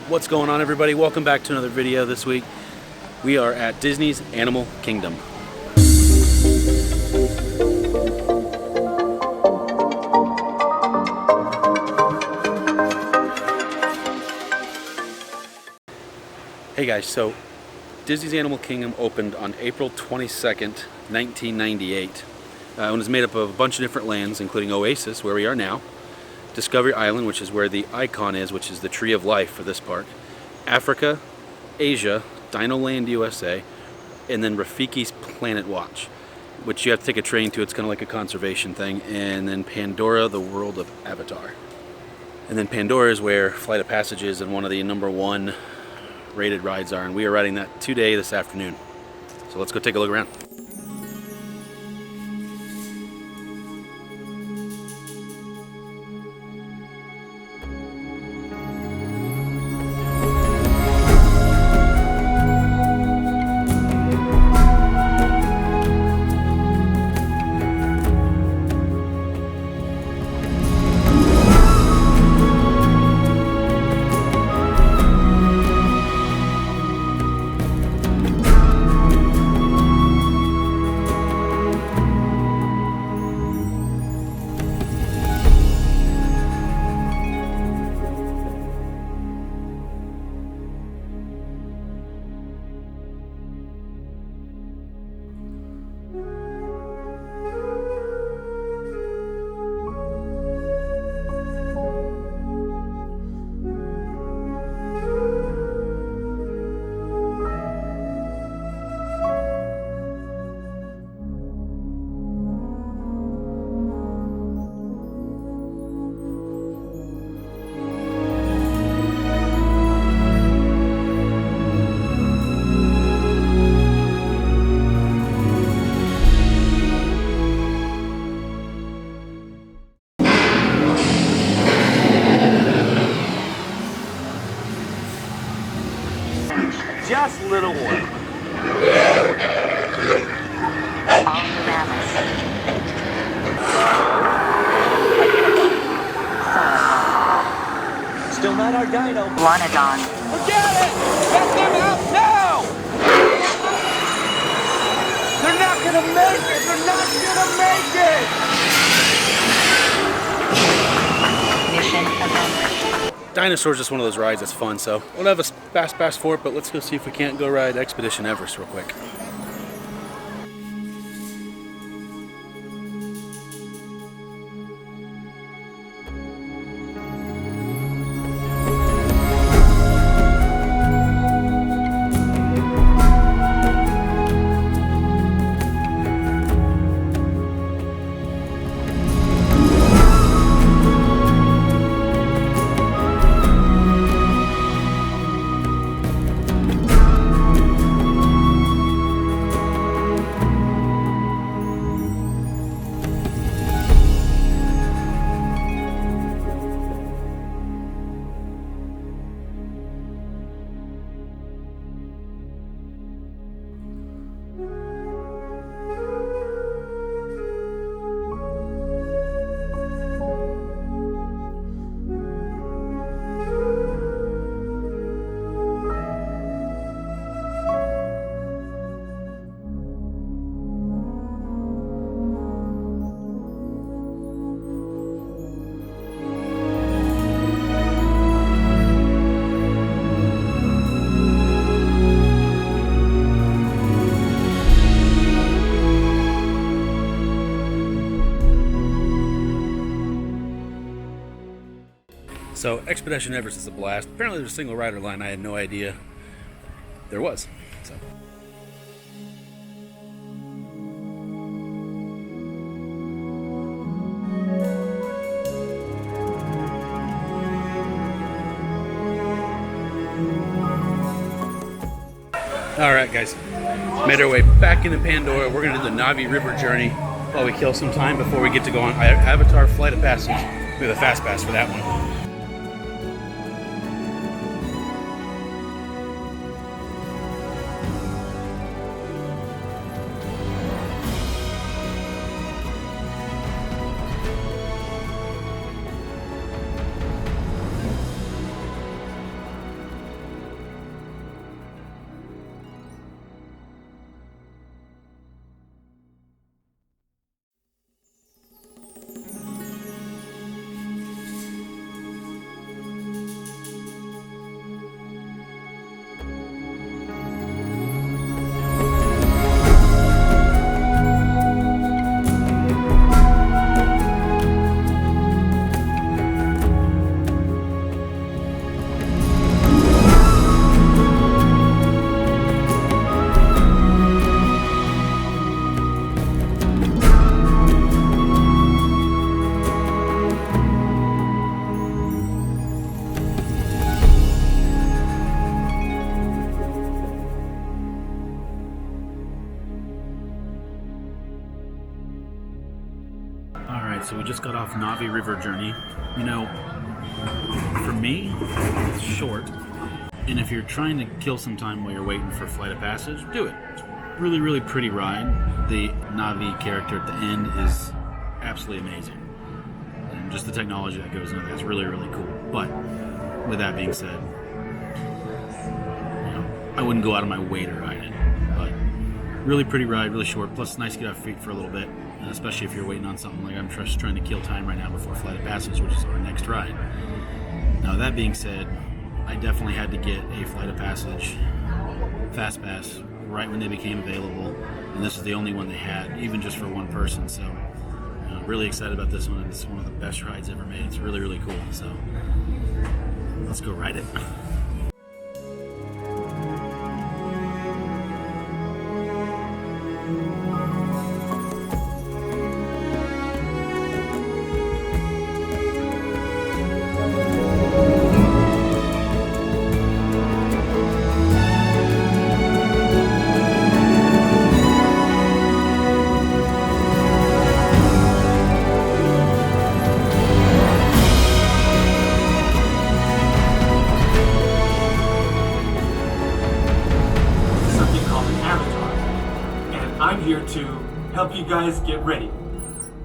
What's going on, everybody? Welcome back to another video. This week we are at Disney's Animal Kingdom. Hey guys, so Disney's Animal Kingdom opened on April 22nd, 1998. And was made up of a bunch of different lands, including Oasis, where we are now, Discovery Island, which is where the icon is, which is the Tree of Life for this park, Africa, Asia, Dino Land USA, and then Rafiki's Planet Watch, which you have to take a train to. It's kind of like a conservation thing. And then Pandora, the World of Avatar. And then Pandora is where Flight of Passage is and one of the #1 rated rides are, and we are riding that today, this afternoon. So let's go take a look around. Just little one. All new mammals. Still not our dino. Lonodon. Forget it! Get them out now! They're not gonna make it! They're not gonna make it! Mission accomplished. Dinosaur's just one of those rides that's fun, so we'll have a fast pass for it, but let's go see if we can't go ride Expedition Everest real quick. So Expedition Everest is a blast. Apparently there's a single rider line. I had no idea there was. So. Alright guys, made our way back into Pandora. We're going to do the Navi River journey while we kill some time before we get to go on Avatar Flight of Passage. We have a fast pass for that one. so we just got off Navi River journey. You know, for me, it's short, and if you're trying to kill some time while you're waiting for Flight of Passage, do it. It's a really, really pretty ride. The Navi character at the end is absolutely amazing, and just the technology that goes into it is really, really cool. But with that being said, you know, I wouldn't go out of my way to ride it. But really pretty ride, really short. Plus, it's nice to get off your feet for a little bit, and especially if you're waiting on something like I'm just trying to kill time right now before Flight of Passage, which is our next ride. Now, that being said, I definitely had to get a Flight of Passage Fast Pass right when they became available, and this is the only one they had, even just for one person. So, really excited about this one. It's one of the best rides ever made. It's really, really cool. So, let's go ride it. I'm here to help you guys get ready.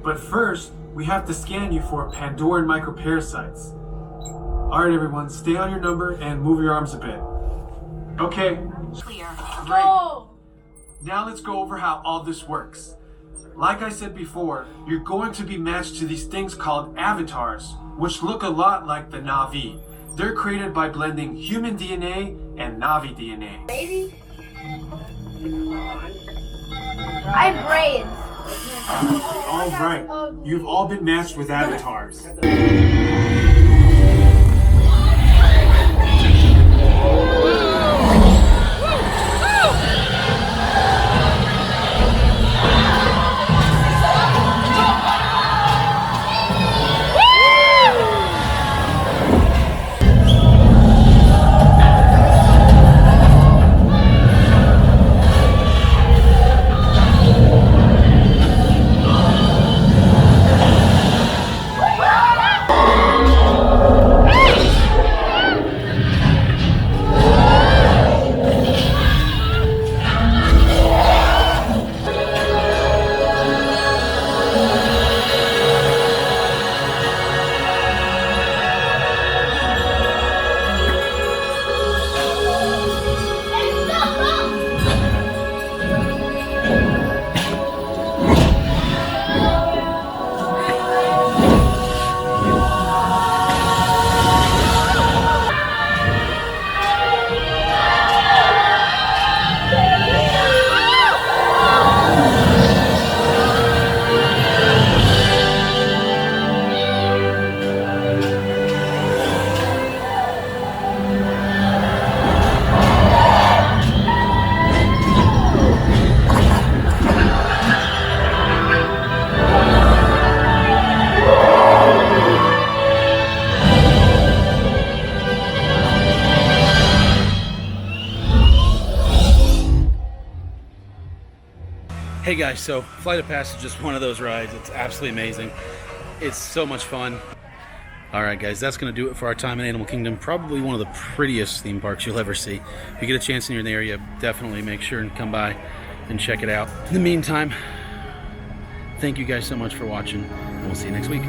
But first, we have to scan you for Pandoran microparasites. Alright everyone, stay on your number and move your arms a bit. Okay, Clear. great. Now let's go over how all this works. Like I said before, you're going to be matched to these things called avatars, which look a lot like the Navi. They're created by blending human DNA and Navi DNA. Baby? I have braids. Alright, you've all been matched with avatars. Hey guys, so Flight of Passage is just one of those rides. It's absolutely amazing. It's so much fun. Alright guys, that's going to do it for our time in Animal Kingdom. Probably one of the prettiest theme parks you'll ever see. If you get a chance and you're in the area, definitely make sure and come by and check it out. In the meantime, thank you guys so much for watching, and we'll see you next week.